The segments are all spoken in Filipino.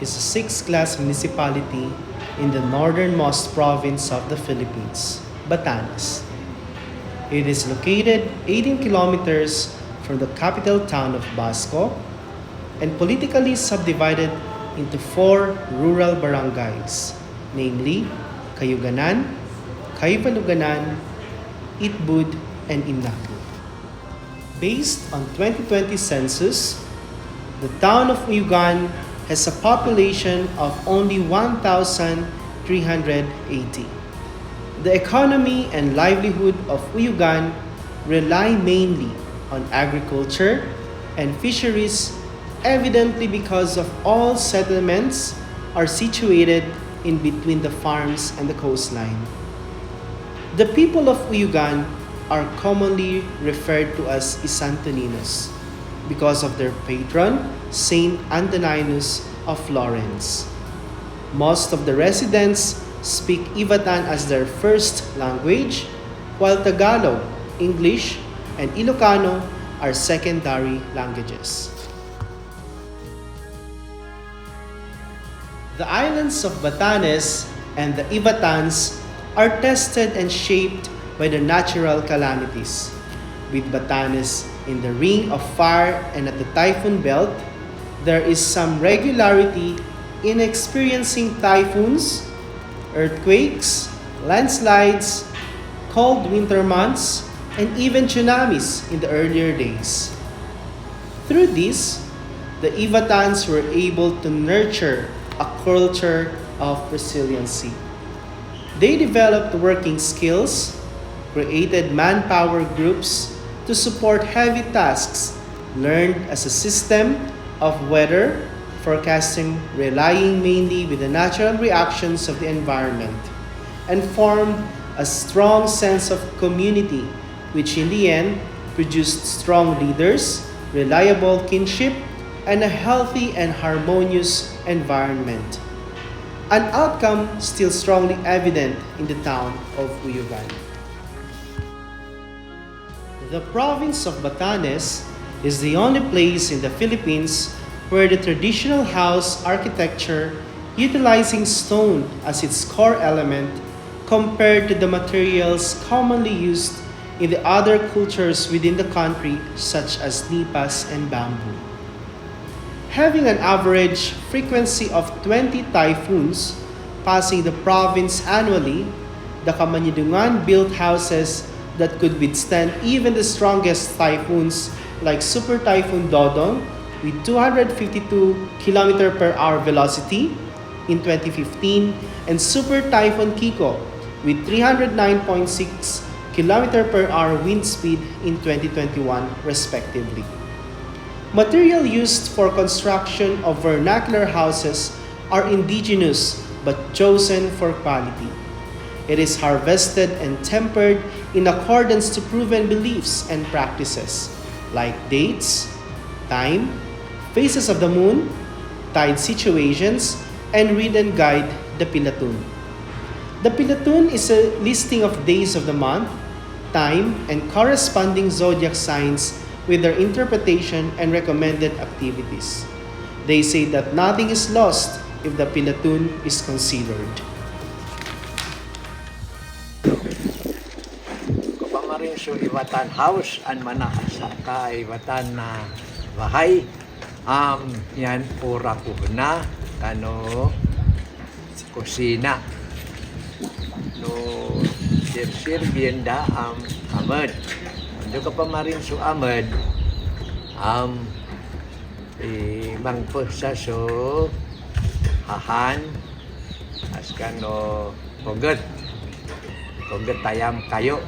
is a sixth-class municipality in the northernmost province of the Philippines, Batanes. It is located 18 kilometers from the capital town of Basco and politically subdivided into four rural barangays, namely Uyuganan, Kapayvahay, Itbud, and Imnapu. Based on 2020 census, the town of Uyugan has a population of only 1,380. The economy and livelihood of Uyugan rely mainly on agriculture and fisheries, evidently because of all settlements are situated in between the farms and the coastline. The people of Uyugan are commonly referred to as Isantoninos because of their patron, Saint Antoninus of Florence. Most of the residents speak Ivatan as their first language, while Tagalog, English, and Ilocano are secondary languages. The islands of Batanes and the Ivatans are tested and shaped by the natural calamities, with Batanes in the ring of fire and at the typhoon belt. There is some regularity in experiencing typhoons, earthquakes, landslides, cold winter months, and even tsunamis in the earlier days. Through this, the Ivatans were able to nurture a culture of resiliency. They developed working skills, created manpower groups to support heavy tasks, learned as a system of weather forecasting relying mainly with the natural reactions of the environment, and formed a strong sense of community, which in the end produced strong leaders, reliable kinship, and a healthy and harmonious environment. An outcome still strongly evident in the town of Uyugan. The province of Batanes is the only place in the Philippines where the traditional house architecture utilizing stone as its core element compared to the materials commonly used in the other cultures within the country such as nipas and bamboo. Having an average frequency of 20 typhoons passing the province annually, the Kamañidungan built houses that could withstand even the strongest typhoons like Super Typhoon Dodong with 252 km/h velocity in 2015 and Super Typhoon Kiko with 309.6 km/h wind speed in 2021 respectively. Material used for construction of vernacular houses are indigenous but chosen for quality. It is harvested and tempered in accordance to proven beliefs and practices like dates, time, phases of the moon, tide situations, and read and guide the Pilatun. The Pilatun is a listing of days of the month, time, and corresponding zodiac signs with their interpretation and recommended activities. They say that nothing is lost if the Pilatun is considered. Kupamarin so Ivatan house and manakasa ka Ivatan na bahay. Yan pura po na kano kusina. No sir bienda amad. Ando ka pa marin so amad mangpusa so hahan as kano poget tayam kayo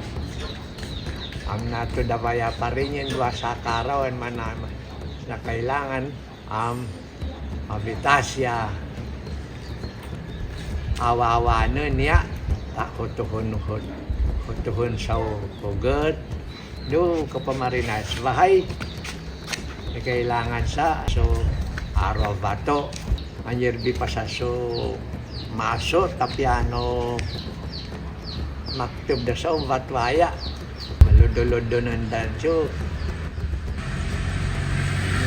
ang nato dabaya pa rin yung dua sa karawan man na kailangan habitasya awawanan niya kutuhon sa poget do kapamarinas bahay kailangan sa so araw bato anyerbi pa sa so maso tapiano maktub da sa batwaya maludo-ludo ng danso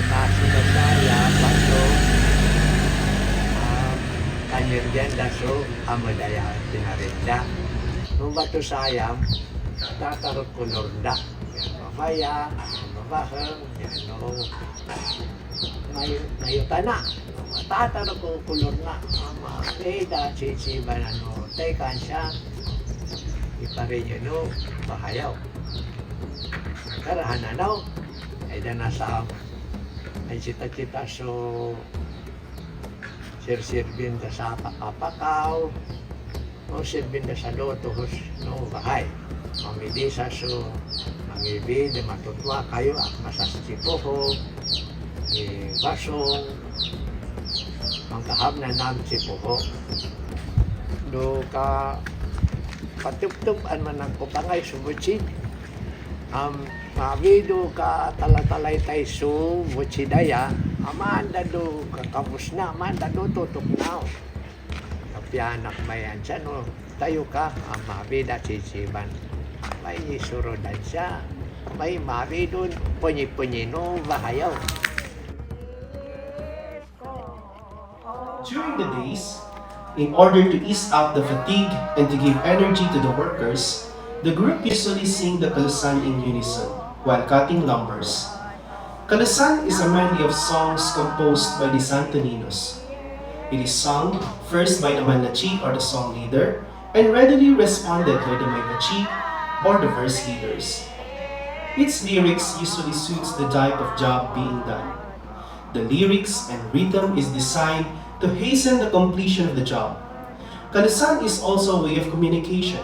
nasi na saya bato merienda so amadaya tinarinda. Nung bato sayam, tatarot kulorda. Mamaya, mabahang, may tana. Tatarot ko kulorda. Mabeda, chichiba na no, tekan siya. Iparin nyo no, bahayaw. Karahan na no, ay da nasa ay cita-cita so sir-sirbin da sa apakaw o sirbin da sa lotos no bahay mamidisa so mangibi da matutwa kayo at masasipoho basong ang kahab na namin sipoho do ka patuptupan man ang kupangay sumutsid mabido ka talatalay tayo so mutsidaya amanda do kakabus na amanda do tutok na kapianak mayan siya no tayo ka mabida sisiban may isurodan siya may mabido punyi-punyi no bahayaw. During the days, in order to ease out the fatigue and to give energy to the workers, the group usually sing the kalusan in unison while cutting lumbers. Kalusan is a medley of songs composed by the Santoninos. It is sung first by the manlachi or the song leader and readily responded by the manlachi or the verse leaders. Its lyrics usually suits the type of job being done. The lyrics and rhythm is designed to hasten the completion of the job. Kalusan is also a way of communication,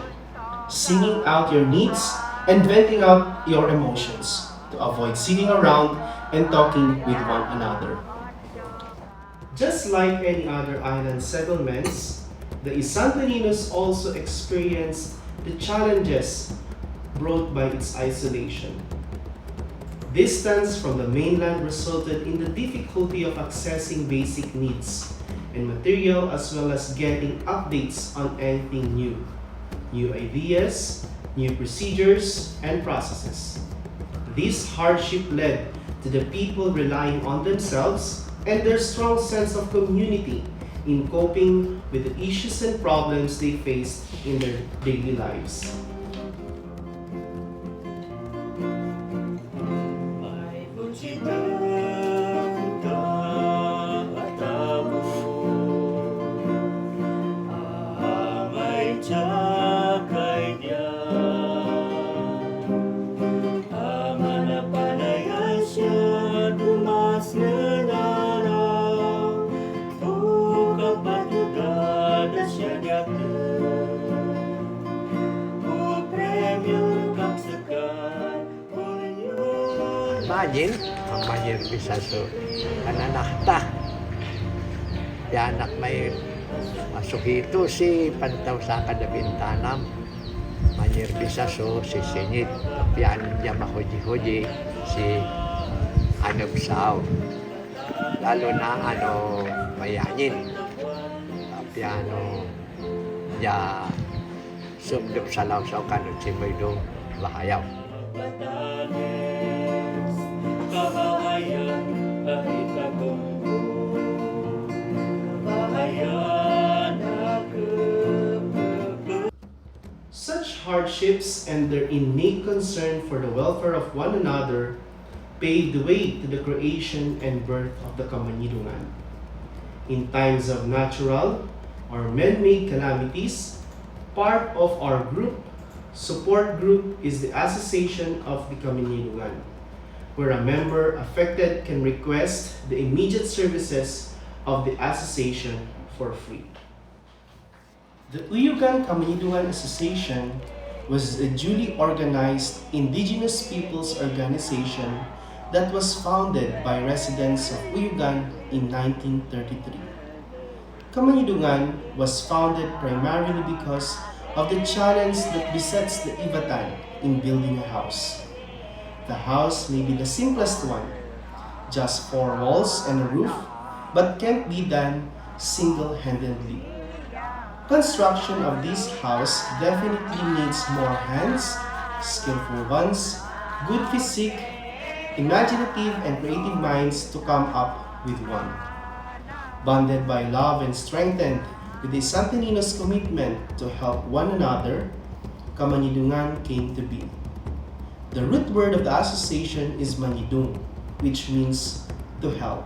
singing out your needs and venting out your emotions to avoid sitting around and talking with one another. Just like any other island settlements, the Isantaninos also experienced the challenges brought by its isolation. Distance from the mainland resulted in the difficulty of accessing basic needs and material as well as getting updates on anything new ideas, new procedures, and processes. This hardship led to the people relying on themselves and their strong sense of community in coping with the issues and problems they faced in their daily lives. Imagine, ang mayroon bisa so ananakta. Yanak may masukito si pantaw sa kadabintanam. Mayroon bisa so si sinit. Kapian niya mahuji-huji si anubsaw. Lalo na mayanin. Kapiano niya sumdup sa lawsaw kanot si Maydong bahayaw. Such hardships and their innate concern for the welfare of one another paved the way to the creation and birth of the Kamañidungan. In times of natural or man-made calamities, part of our support group is the Association of the Kamañidungan, where a member affected can request the immediate services of the association for free. The Uyugan Kamañidungan Association was a duly organized indigenous peoples organization that was founded by residents of Uyugan in 1933. Kamañidungan was founded primarily because of the challenge that besets the Ivatan in building a house. The house may be the simplest one, just 4 walls and a roof, but can't be done single-handedly. Construction of this house definitely needs more hands, skillful ones, good physique, imaginative and creative minds to come up with one. Bonded by love and strengthened With the Santinino's commitment to help one another, Kamañidungan came to be. The root word of the association is Manidung, which means to help.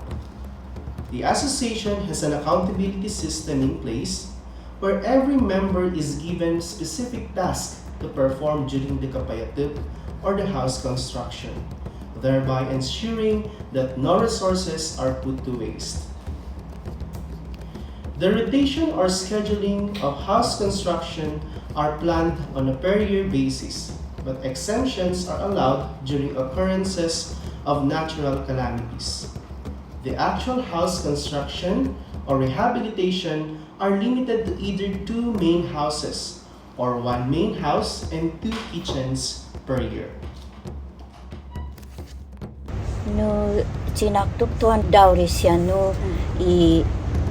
The association has an accountability system in place where every member is given specific tasks to perform during the kapayatid or the house construction, thereby ensuring that no resources are put to waste. The rotation or scheduling of house construction are planned on a per-year basis, but exemptions are allowed during occurrences of natural calamities. The actual house construction or rehabilitation are limited to either 2 main houses or 1 main house and 2 kitchens per year. No sinaktuktuan daw rin siya no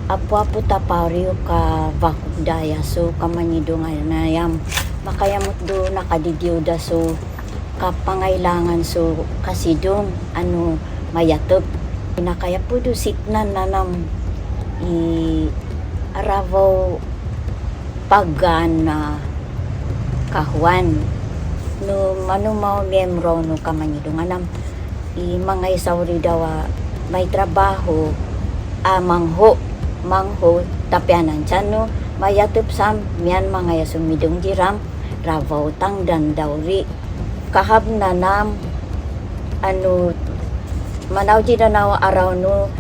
apo-apo tapario ka bakudaya so Kamañidungan na yam makayamot do nakadidiuda so kapangailangan so kasi dong mayatop pinakaya po do sitnan na nam aravaw paggan na kahuan no manumao miyembro no Kamañidungan nam mga isauri daw may trabaho mangho tapyanan siya no mayatop sam miyan mga sumidong jiram ravaw tangdan dawri kahab na nam manaw di na araw no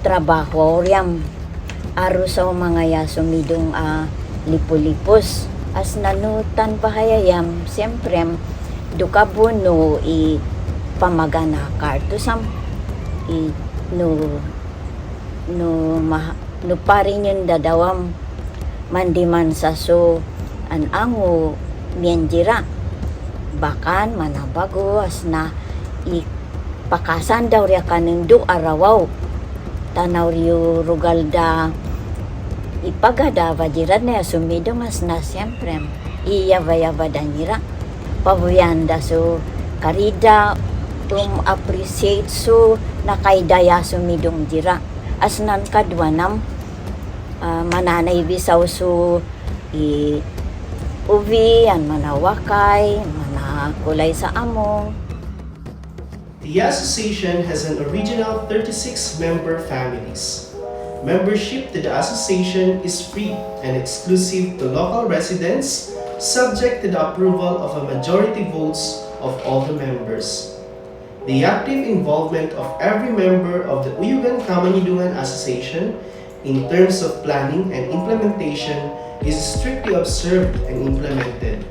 trabaho riyam aro sa mga sumidong lipulipos as nanutan bahayayam siyempre dukabuno pamagana karto sam no parin yung dadawam mandiman sa so anango mienjira bakan manabago as na ipakasan daw riya kanendo arawaw tanaw riyo rugalda ipagada vajiran na sumidong as na siyempre iyavayava danira pabuyanda so karida appreciate so nakaidaya sumidong jira asnan kadwanam mananay bisaw so uvi an manawakay manakulay sa among. The association has an original 36 member families. Membership to the association is free and exclusive to local residents, subject to the approval of a majority votes of all the members. The active involvement of every member of the Uyugan Kamañidungan Association in terms of planning and implementation is strictly observed and implemented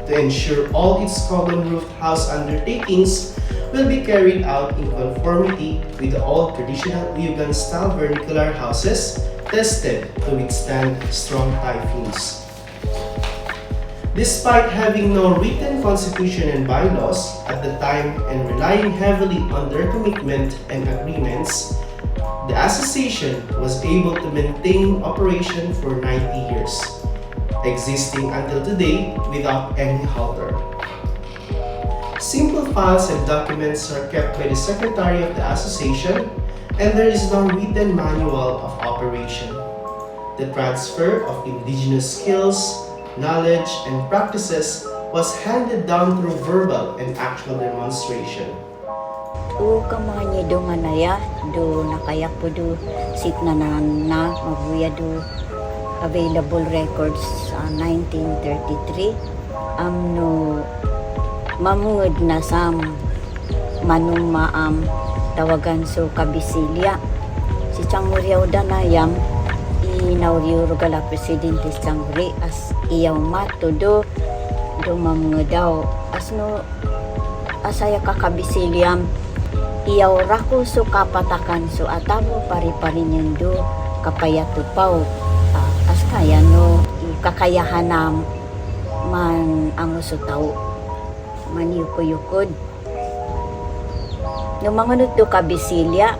to ensure all its common roof house undertakings will be carried out in conformity with the old traditional Uyugan style vernacular houses tested to withstand strong typhoons. Despite having no written constitution and bylaws at the time and relying heavily on their commitment and agreements, the association was able to maintain operation for 90 years, existing until today without any halter. Simple files and documents are kept by the secretary of the association, and there is no written manual of operation. The transfer of indigenous skills, knowledge, and practices was handed down through verbal and actual demonstration. Kamañidungan na ya do nakaya po do sit na mabuya do available records sa 1933 no mamungod na sam manuma tawagan so kabisilya si Changuriyaw danayam inauriyo rugala presidente Changuri as iyaw mato do mamungod daw as no asaya kakabisilyam iyaw rako so kapatakan so atamo pari-parinyan do kapayatupaw as kaya no kakayahan man ang so tao maniyukuyukod no mga do kabisilya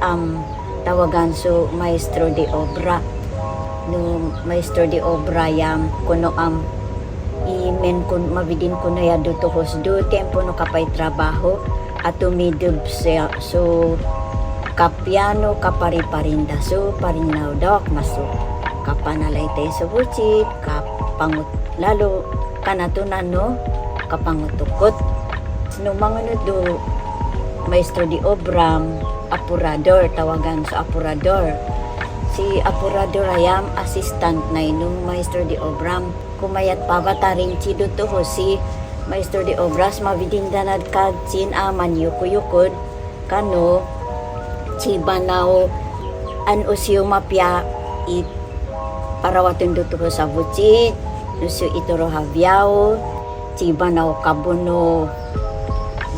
tawagan so maestro de obra no maestro de obra yam kuno imen kun mabidin ko na ya do tuhos do tempo no kapay trabaho at umidub siya so kapiano kapari-parinda so parinaw dok maso kapanalay tayo sa butsit, kapangut, lalo kanatunan no, kapangutukot. No mga do, maestro di obram, apurador, tawagan sa apurador. Si apurador ayam, assistant na inong maestro di obram. Kumayat pabatarin chido to ho si maestro di obras, mabidindanad kag chin aman yukuyukod, kano, chibanaw, an usyo mapya, it parawatun duto ko sa butsit, usyo ituro habyaw, chibanaw kabuno,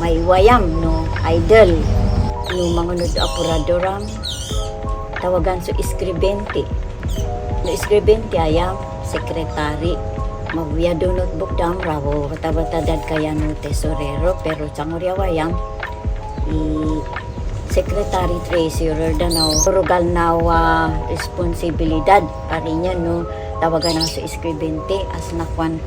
may wayam no, idol, yung mga nudo apuradoram, tawagan so iskribente, no iskribente ayam, sekretary, mabuya do notebook dam rawo, katabatadad kaya no tesorero, pero changurya wayam, secretary treasurer danaw rugal nawa responsibilidad parinya no tawagan na sa iskribente as nakwan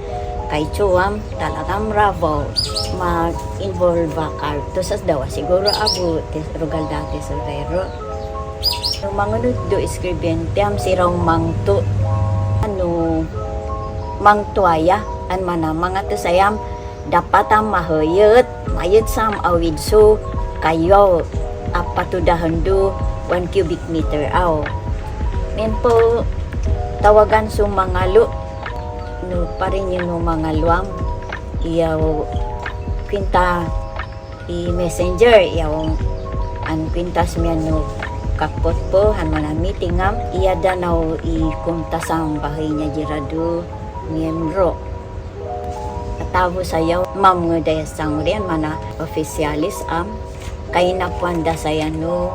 kay chuam talagang rabo ma-involve ka to sa dawa siguro abo rugal dati tesorero no mangunod do iskribente am sirang mangto ano mangtuaya an mana mga to sayam dapat ang mahayat mayat sam awid so kayo apatudahan do 1 cubic meter aw. Men po tawagan so mga lo no parin yung mga luam iyaw kwinta i-messenger iyaw an kwintas miyan no kapot po han mana meeting am iya danaw i-kuntas ang bahay niya jirado miyembro atawo sayaw mam nga dayasang riyan mana officialis am kay napuanda sa no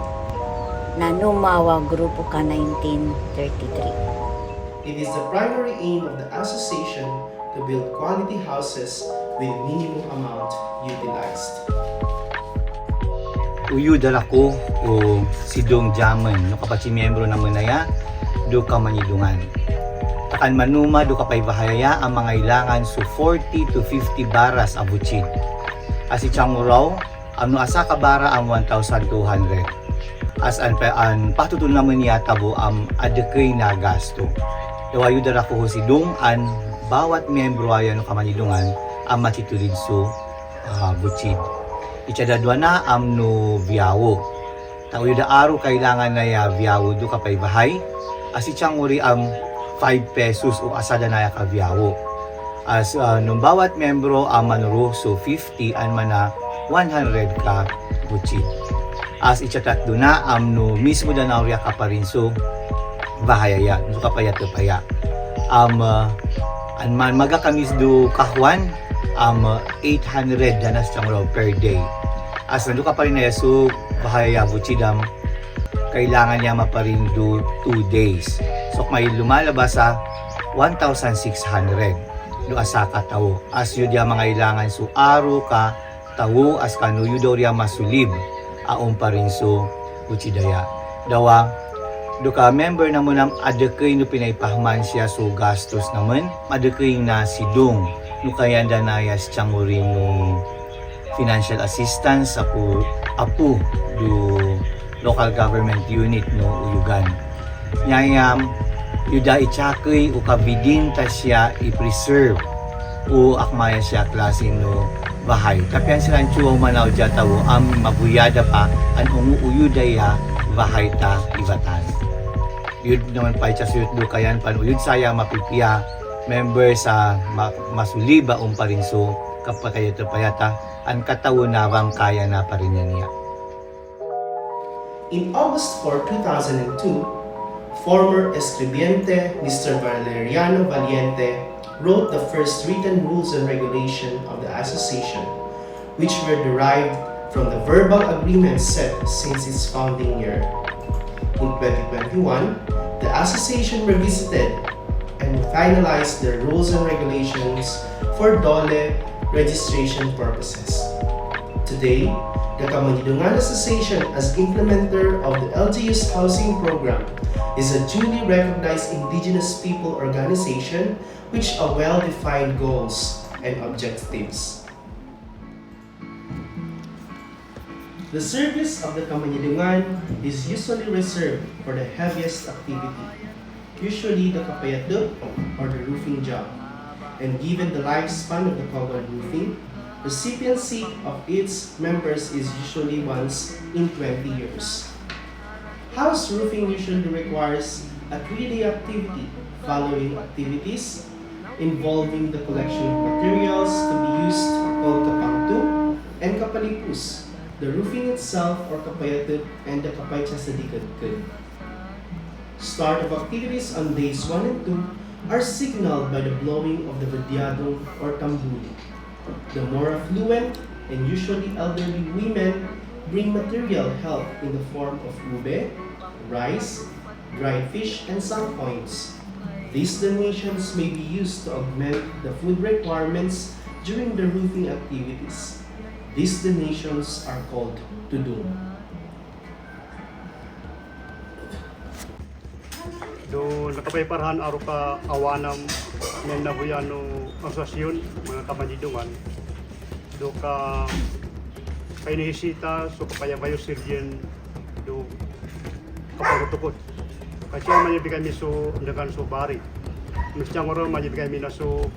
na numawa grupo ka 1933. It is the primary aim of the association to build quality houses with minimum amount utilized. Uyugan ako o sidong jaman no kapag si miyembro na manaya do Kamañidungan. Takan manuma do Kapayvahay ang mga ilangan so 40 to 50 baras abutsid. Asi changuraw ano asa ka bara ang 1,200 as an patutun naman niya tabo am adekay na gasto dawayo dara ko si dong an bawat miyembro ayan no Kamañidungan ang matitulid so butsid ichadadwa na am no biyawo tayo da aro kailangan na ya biyawo do Kapayvahay as ichang uri am 5 pesos o asada na ya ka biyawo as nung bawat miyembro ang manuro so 50 an mana 100 ka butsid. As ichatat do na no mismo da na uriya ka pa rin so bahayaya do kapaya to paya. Anman magakamis do kahwan 800 danas changro per day. As nando ka pa rin na so bahayaya butsid kailangan niya maparin do 2 days. So may lumalabas sa 1,600 do asa ka tawo. As yun yung mga ilangan so aro ka tawo as kanuyo daw riya masulib aon pa rin so butsidaya dawa do ka member na mo nam adekay no pinaypahman siya so gastos naman adekay na sidong no kaya danayas changurin no financial assistance apu do local government unit no Uyugan nyayam yuda ichakay o kabidin ta siya i-preserve o akmaya siya klase no bahay. Kapian sila ang chuwang manaw dya tawo ang mabuyada pa ang umuuyudaya bahay ta ibatan. Yun naman pa ichasuyot do kayan pan uyud saya mapipiya member sa masuliba pa rin so kapatayat payata ang katawo nawang kaya na pa rin niya. In August 4, 2002, former escribiente Mr. Valeriano Valiente wrote the first written rules and regulation of the association, which were derived from the verbal agreements set since its founding year. In 2021, the association revisited and finalized the rules and regulations for DOLE registration purposes. Today, the Kamañidungan Association, as implementer of the LGU's housing program, is a duly recognized indigenous people organization which have well-defined goals and objectives. The service of the Kamañidungan is usually reserved for the heaviest activity, usually the kapayat or the roofing job. And given the lifespan of the covered roofing, recipiency of its members is usually once in 20 years. House roofing usually requires a 3-day activity following activities involving the collection of materials to be used called kapangtu and kapalipus, the roofing itself or kapayatut and the kapaychasadikadkad. Start of activities on days 1 and 2 are signaled by the blowing of the vadyadong or tambuli. The more affluent and usually elderly women bring material help in the form of ube, rice, dried fish, and some coins. These donations may be used to augment the food requirements during the roofing activities. These donations are called tudong. Do nakapayparahan aro ka awanam ng nabuyano asosasyon mga Kamañidungan. Do ka kainisita so Kapayvahay sirjen do kapagutukot. Kasi manibigay mi so ndagan so bari. Mistyang oro manibigay mi na so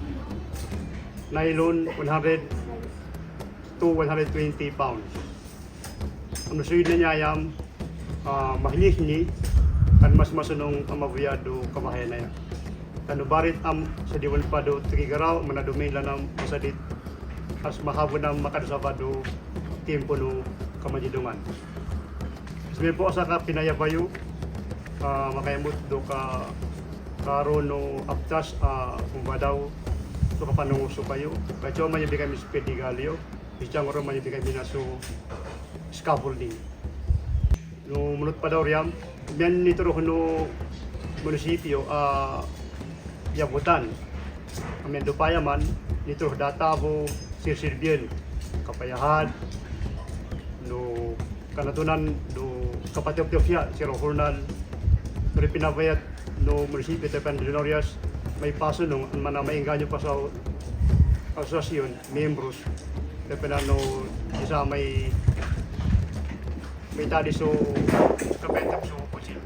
nylon 100 to 120 pounds. Ang suyo na niya yung mahini kan mas masunong amabuyado kamahayan na yan. Kano barit sa diwan pa do tigigaraw manadumay lang ng masadit as mahabo na makadusaba do tempo no Kamañidungan. Sabi po sa ka pinayabayo makayamot do ka karo no aptas kung ba daw so kapanunguso kayo. Kaya man yung bigay mi pedigalyo, isang oro man yung bigay mi na so scaffolding. No munot pa daw riyam, yan nito ro no munisipyo yabutan. Amen do payaman nito databo sirsirbien kapayahan no kanatunan do kapatyo siya siro hurnal pero pinabayat no munisipyo tepan Dinorias may paso nung manamainganyo pa sa asosasyon membros tepan no isa may tadi so kapetap so posil.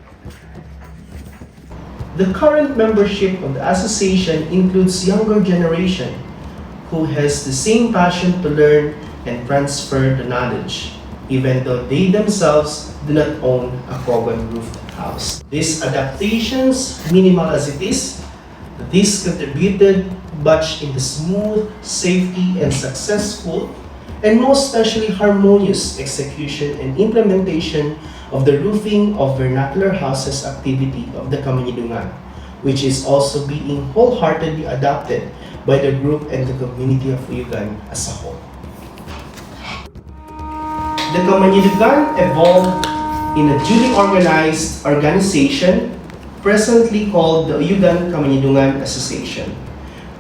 The current membership of the association includes younger generation who has the same passion to learn and transfer the knowledge, even though they themselves do not own a covered-roofed house. These adaptations, minimal as it is, this contributed much in the smooth, safety, and successful, and most especially harmonious execution and implementation of the roofing of vernacular houses activity of the Kamañidungan, which is also being wholeheartedly adopted by the group and the community of Uyugan as a whole. The Kamañidungan evolved in a duly organized organization presently called the Uyugan Kamañidungan Association,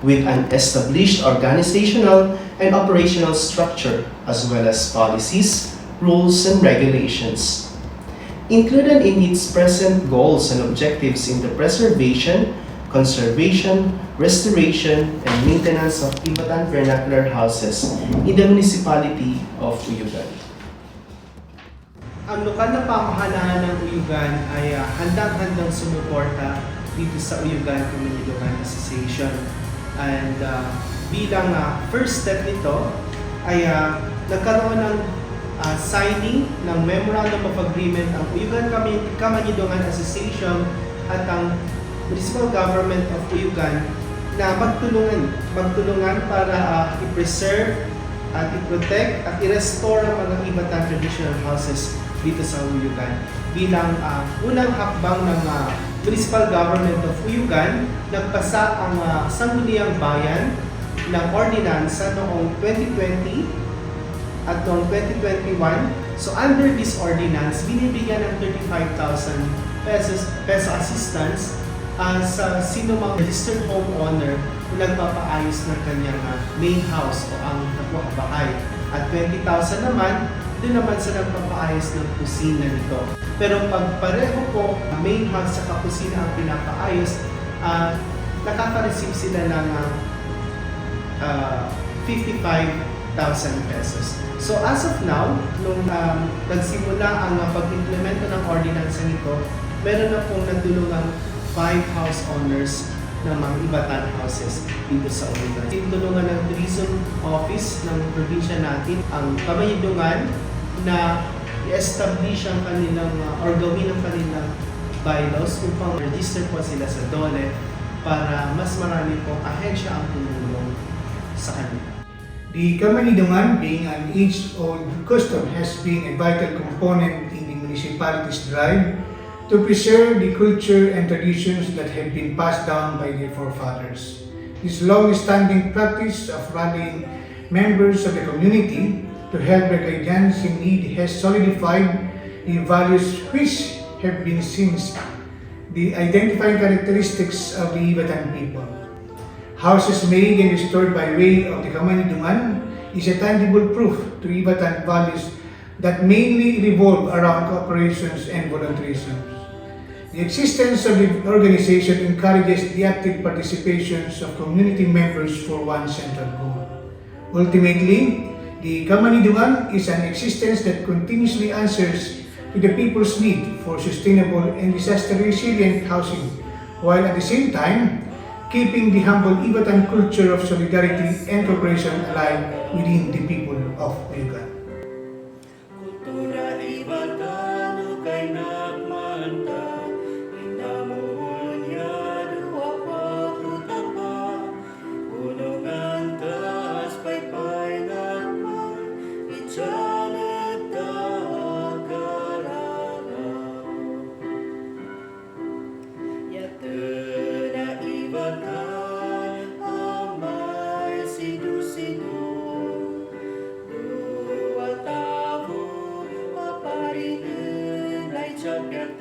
with an established organizational and operational structure as well as policies, rules, and regulations. Included in its present goals and objectives in the preservation, conservation, restoration, and maintenance of Batanes vernacular houses in the municipality of Uyugan. Ang lokal na pamahalaan ng Uyugan ay handang-handang sumuporta dito sa Uyugan Kamañidungan Association. And bilang first step nito ay nagkaroon ng signing ng Memorandum of Agreement ang Uyugan Kamañidungan Association at ang Municipal Government of Uyugan na magtulungan para i-preserve at i-protect at i-restore ang mga Batanes traditional houses dito sa Uyugan. Bilang unang hakbang ng Municipal Government of Uyugan, nagpasa ang Sangguniang Bayan ng ordinansa noong 2020 at noong 2021. So under this ordinance, binibigyan ng 35,000 peso assistance sa sino mang registered homeowner na nagpapaayos ng kanyang main house o ang bahay. At 20,000 naman, doon naman sa nagpapaayos ng kusina nito. Pero pag pareho po main house sa kusina ang pinapaayos, nakaka-receive sila ng 55,000 pesos. So as of now, nung nagsimula ang pag-implemento ng ordinance nito, meron na pong natulungang 5 house owners ng mga Ibatan houses dito sa Uyugan. Tinulungan ng Tourism Office ng probinsya natin ang Kamañidungan na i-establish ang kanilang or gawin ang kanilang bylaws upang register po sila sa DOLE para mas marami pong ahensya ang tumulong sa kanila. The Kamañidungan, being an age-old custom, has been a vital component in the municipality's drive to preserve the culture and traditions that have been passed down by their forefathers. This long-standing practice of rallying members of the community to help their guardians in need has solidified the values which have been since the identifying characteristics of the Ibatan people. Houses made and restored by way of the Kamañidungan is a tangible proof to Ibatan values that mainly revolve around cooperations and volunteerism. The existence of the organization encourages the active participation of community members for one central goal. Ultimately, the Kamañidungan is an existence that continuously answers to the people's need for sustainable and disaster-resilient housing, while at the same time, keeping the humble Ibatan culture of solidarity and cooperation alive within the people of Uyugan. Kultura Ibatan kay nagmanta, inamuhon niya duwa pa tutapa, unungan taas paypay naman, itsalit tagarara. Yatena Ibatan, amay sidu-sidu, duwa tao, maparinun ay tiyagyan